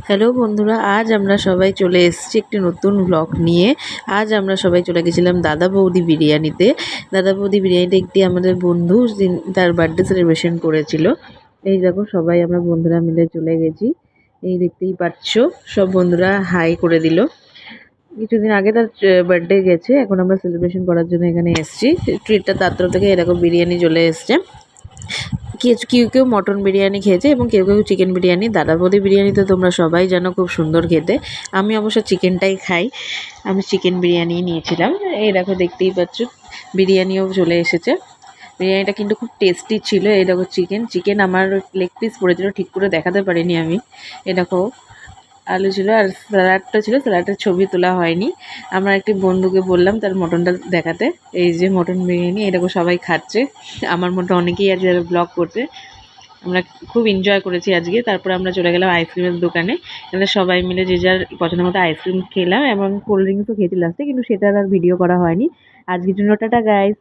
Hello বন্ধুরা, আজ আমরা সবাই চলে এসেছি একটি নতুন ব্লগ নিয়ে। আজ আমরা সবাই চলে গেছিলাম দাদা বৌদি বিরিয়ানিতে। দাদা বৌদি বিরিয়ানিতে একটি আমাদের বন্ধু তার বার্থডে সেলিব্রেশন করেছিল। এই দেখো সবাই আমরা বন্ধুরা মিলে চলে গেছি। এই দেখতেই পাচ্ছ, সব বন্ধুরা হাই করে দিল। কিছুদিন আগে তার বার্থডে গেছে, এখন আমরা সেলিব্রেশন করার জন্য এখানে এসেছি। ট্রিটটা তার তরফ থেকে এরকম বিরিয়ানি চলে এসছে। কেউ কেউ মটন বিরিয়ানি খেয়েছে এবং কেউ কেউ চিকেন বিরিয়ানি। দাদা বৌদি বিরিয়ানি তো তোমরা সবাই জানো খুব সুন্দর খেতে। আমি অবশ্য চিকেনটাই খাই, আমি চিকেন বিরিয়ানি নিয়েছিলাম। এই দেখো দেখতেই পাচ্ছ বিরিয়ানিও চলে এসেছে। বিরিয়ানিটা কিন্তু খুব টেস্টি ছিল। এই দেখো চিকেন আমার লেগ পিস পড়েছিল, ঠিক করে দেখাতে পারিনি আমি। এ দেখো আলু ছিল আর স্যালাডটা ছিল, স্যালাডের ছবি তোলা হয়নি। আমার একটি বন্ধুকে বললাম তার মটনটা দেখাতে। এই যে মটন বিরিয়ানি, এটাকে সবাই খাচ্ছে। আমার মতো অনেকেই আছে যারা ব্লগ করছে। আমরা খুব এনজয় করেছি আজকে। তারপরে আমরা চলে গেলাম আইসক্রিমের দোকানে। এখানে সবাই মিলে যে যার পছন্দ মতো আইসক্রিম খেলাম এবং কোল্ড ড্রিঙ্কসও খেয়েছি লাস্টে, কিন্তু সেটার আর ভিডিও করা হয়নি। আজকের জন্য টাটা গাইস।